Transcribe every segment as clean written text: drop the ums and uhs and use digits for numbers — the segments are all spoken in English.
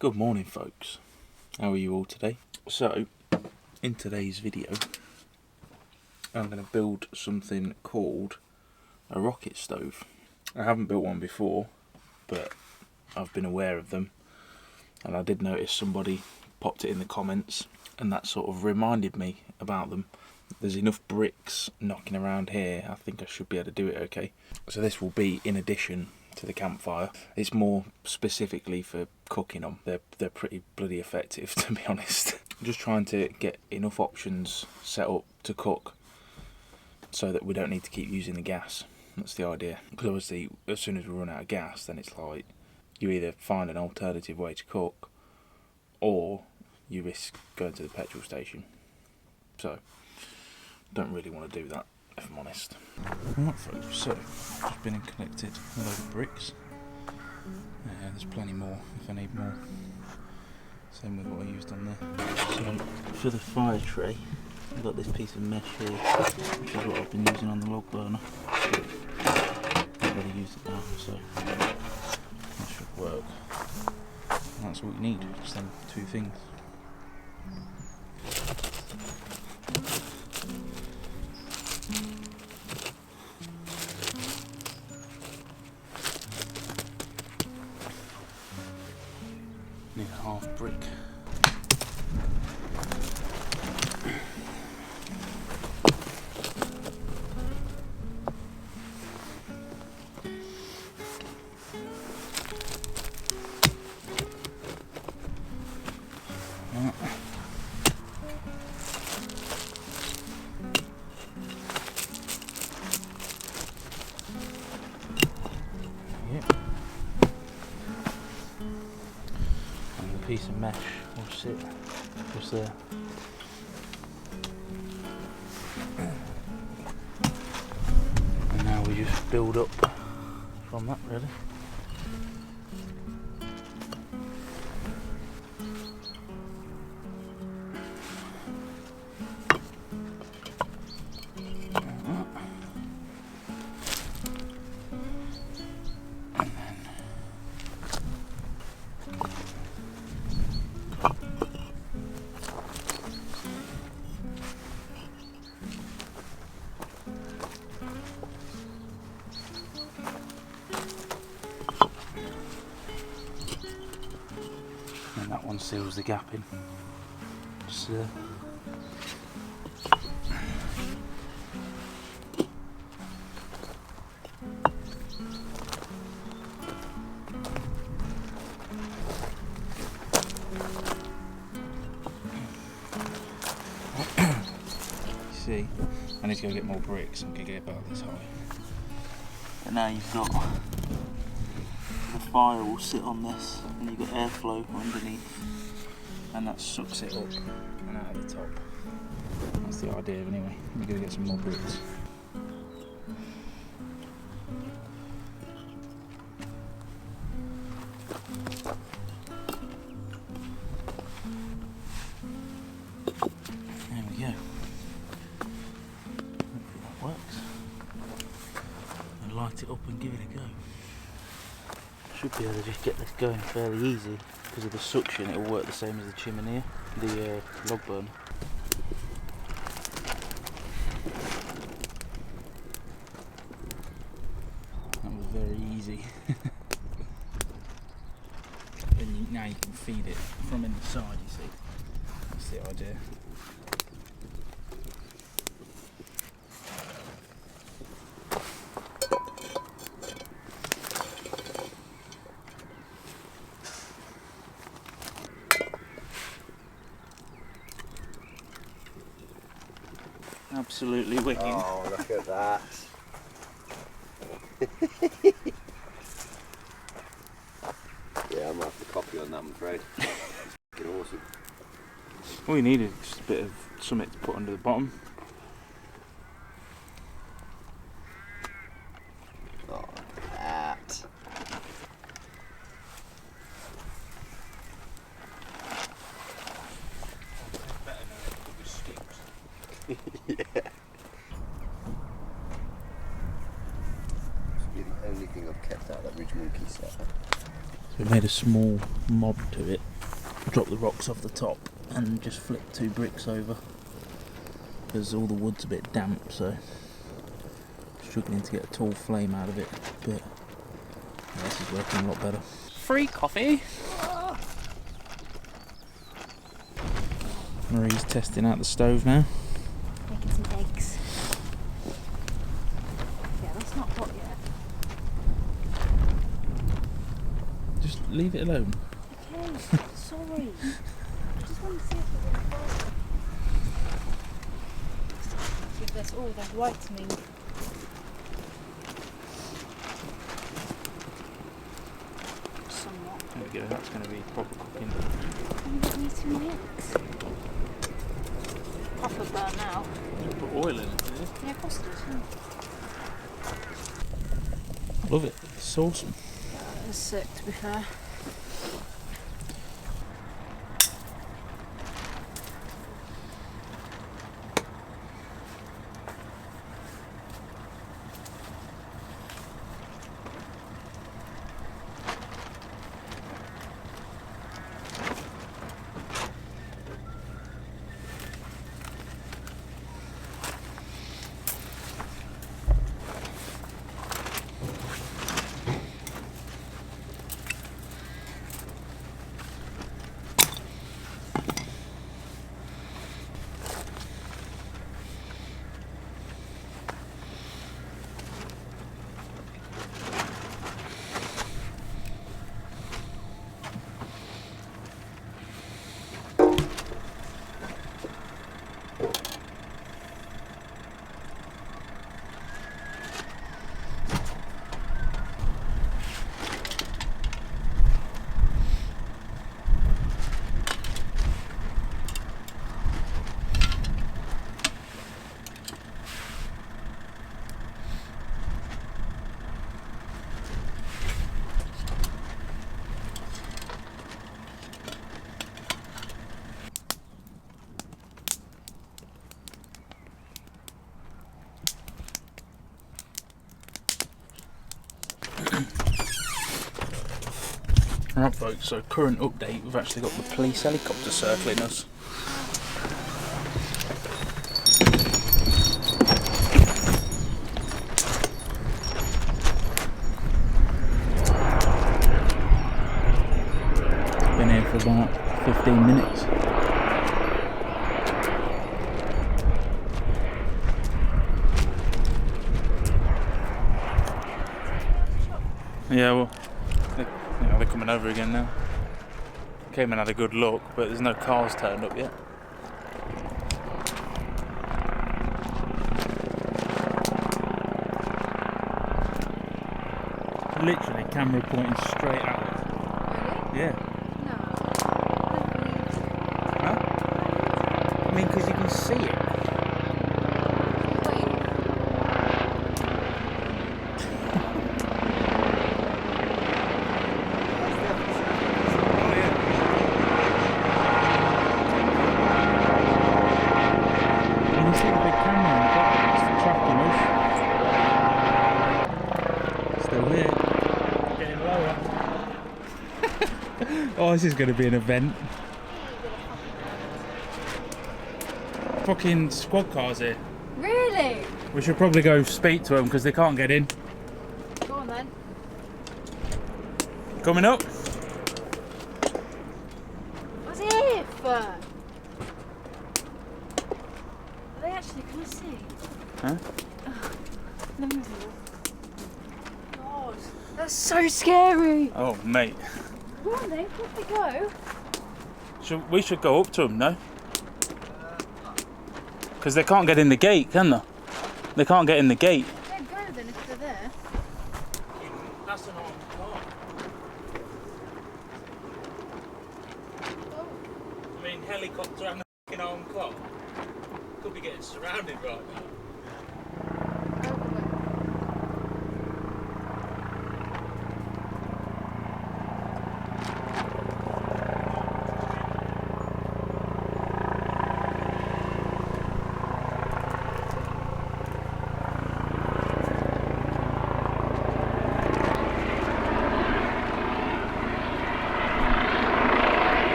Good morning, folks. How are you all today? So, in today's video, I'm going to build something called a rocket stove. I haven't built one before, but I've been aware of them, and I did notice somebody popped it in the comments, and that sort of reminded me about them. There's enough bricks knocking around here, I think I should be able to do it okay. So this will be in addition to the campfire. It's more specifically for cooking on. They're pretty bloody effective, to be honest. I'm just trying to get enough options set up to cook so that we don't need to keep using the gas. That's the idea. Because obviously, as soon as we run out of gas, then it's like you either find an alternative way to cook or you risk going to the petrol station. So, don't really want to do that, if I'm honest. Right, folks, so just been and collected a load of bricks. There's plenty more if I need more. Same with what I used on there. So for the fire tray, I've got this piece of mesh here, which is what I've been using on the log burner. I've already used it now, so that should work. And that's what you need, just them two things. Need a half brick. Piece of mesh will sit just there. And now we just build up from that, really. And that one seals the gap in. Just there. See, I need to go get more bricks. I'm gonna get about this high. And now you've got the fire will sit on this, and you've got airflow underneath, and that sucks it up and out of the top. That's the idea, anyway. We're gonna get some more bricks. There we go. Hopefully that works. And light it up and give it a go. Should be able to just get this going fairly easy because of the suction. It'll work the same as the chimney, the log burn. That was very easy. And now you can feed it from inside, you see. That's the idea. Absolutely wicked. Oh, look at that. Yeah, I'm going to have to copy on that, I'm afraid. Fucking awesome. All you need is just a bit of something to put under the bottom. Oh, look at that. Yeah. It's the only thing I've kept out of that Ridge Monkey set. So we made a small mob to it drop the rocks off the top and just flip 2 bricks over, because all the wood's a bit damp, so struggling to get a tall flame out of it, but yeah, this is working a lot better. Free coffee! Marie's testing out the stove now. Making some eggs. Yeah, that's not hot yet. Just leave it alone. Okay, sorry. I just want to see if it's going to fall. See if there's, oh, there's whitening. Somewhat. There we go, that's going to be proper cooking. I'm going to need some eggs. Proper burn now. You put oil in it, didn't you? Yeah, of course it is. Love it, it's awesome. It's sick, to be fair. Right folks, so current update, we've actually got the police helicopter circling us. Been here for about 15 minutes. Yeah, well, they're coming over again now. Came and had a good look, but there's no cars turned up yet. Literally, camera pointing straight at it. Really? Yeah. No. I don't believe you. Huh? I mean, because you can see it. Wait. You can see the big camera on the bottom, it's tracking us. Still here. Getting lower. Oh, this is going to be an event. Fucking squad cars here. Really? We should probably go speak to them because they can't get in. Go on then. Coming up. What's if? Are they actually, can I see? Huh? Let me look. God, that's so scary. Oh, mate. Go on then, off they go. We should go up to them, no? Because they can't get in the gate, can they? They can't get in the gate. Yeah, go then if they're there. That's an armed car. Oh. I mean, helicopter and a fucking armed car. Could be getting surrounded right now.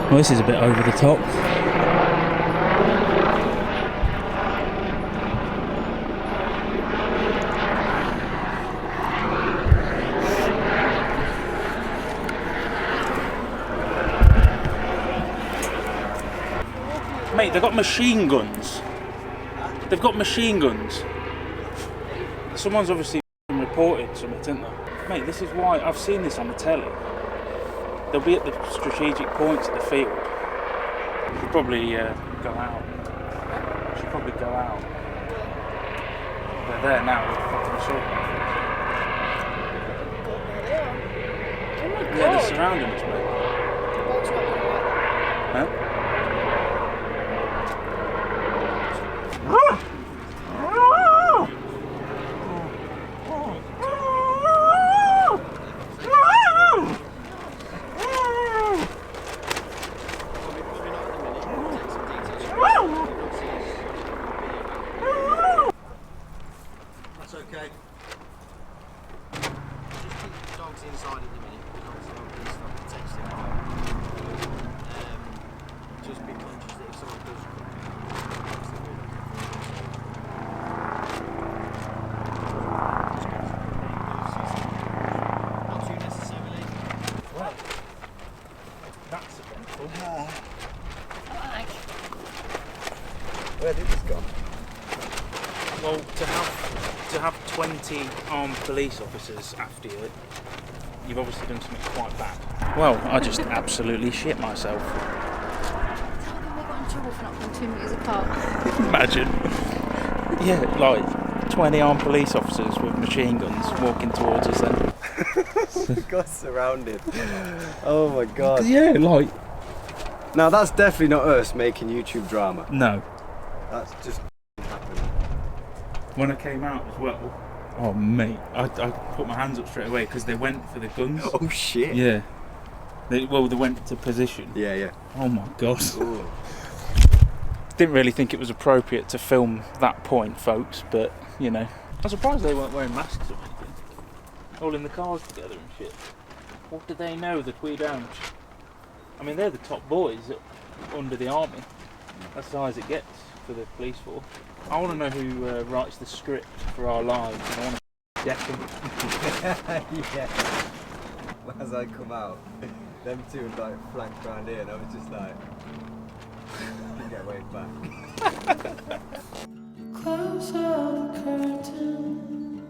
Well, this is a bit over the top. Mate, they've got machine guns. They've got machine guns. Someone's obviously reported something, isn't they? Mate, this is why I've seen this on the telly. They'll be at the strategic points of the field. Should probably go out. Should probably go out. They're there now with fucking assault rifles. Yeah, they're surrounding us, mate. Huh? That's okay. Just keep the dogs inside at the minute because I'm going to start texting them. Just be conscious that if someone does come in, not too necessarily. Well, that's eventful. Where did this go? Well, to have 20 armed police officers after you, you've obviously done something quite bad. Well, I just absolutely shit myself. Tell them they got in trouble for not being 2 metres apart. Imagine. Yeah, like 20 armed police officers with machine guns walking towards us then. We got surrounded. Oh my god. Yeah, like... Now that's definitely not us making YouTube drama. No. That's just happened. When I came out as well, oh mate, I put my hands up straight away because they went for the guns. Oh shit. Yeah. They went to position. Yeah, yeah. Oh my god. Ooh. Didn't really think it was appropriate to film that point, folks, but, you know. I'm surprised they weren't wearing masks or anything. All in the cars together and shit. What do they know that we don't? I mean, they're the top boys under the army. That's as high as it gets for the police force. I want to know who writes the script for our lives, and I want to deck them. Yeah. As I come out, them two would like flanked round here and I was just like, get way back. Close all the curtains.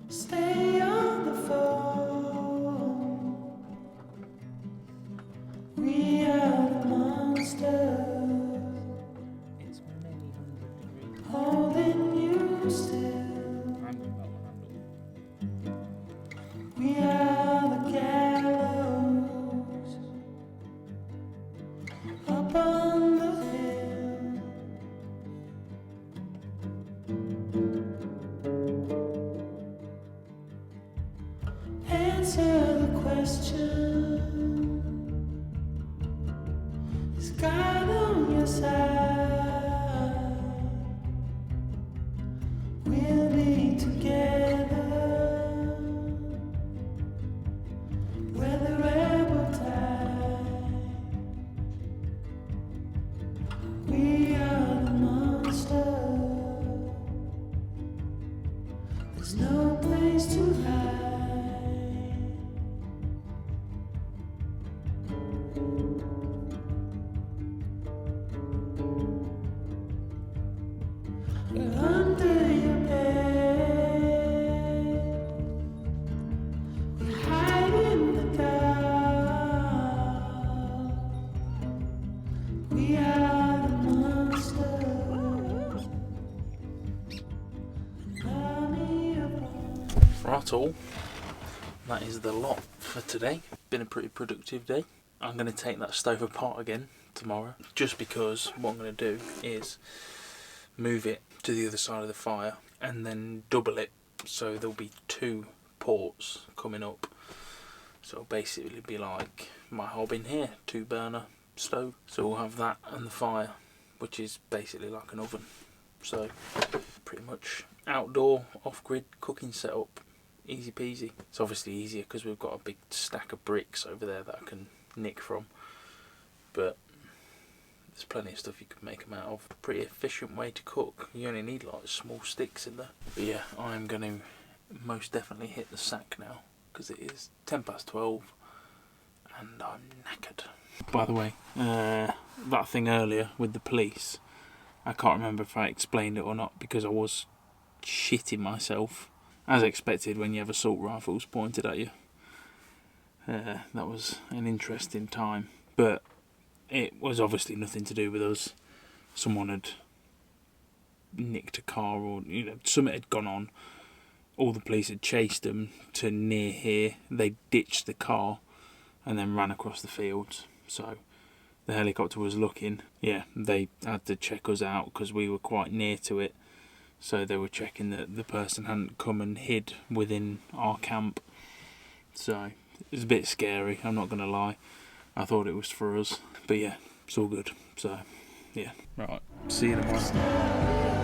Stay on the phone. We are the monsters. It's many hundred degrees. Holding you still. We are the gallows. Up on the hill. Answer the question. Is God on your side? We'll be together. We're the rebel tide. We are the monster. There's no place to hide. We're under your bed. We hide in the dark. We are the monsters. An army of Right all, that is the lot for today. Been a pretty productive day. I'm going to take that stove apart again tomorrow, just because what I'm going to do is move it to the other side of the fire and then double it, so there'll be 2 ports coming up. So it'll basically be like my hob in here, 2 burner stove. So we'll have that and the fire, which is basically like an oven. So pretty much outdoor off-grid cooking setup easy peasy. It's obviously easier because we've got a big stack of bricks over there that I can nick from, but there's plenty of stuff you could make them out of. Pretty efficient way to cook. You only need like small sticks in there. But yeah, I'm going to most definitely hit the sack now because it is 12:10 and I'm knackered. By the way, that thing earlier with the police, I can't remember if I explained it or not because I was shitting myself, as expected when you have assault rifles pointed at you. That was an interesting time, but it was obviously nothing to do with us. Someone had nicked a car, or something had gone on. All the police had chased them to near here. They ditched the car and then ran across the fields. So the helicopter was looking. Yeah, they had to check us out because we were quite near to it. So they were checking that the person hadn't come and hid within our camp. So it was a bit scary, I'm not going to lie. I thought it was for us. But yeah, it's all good. So yeah. Right, see you tomorrow.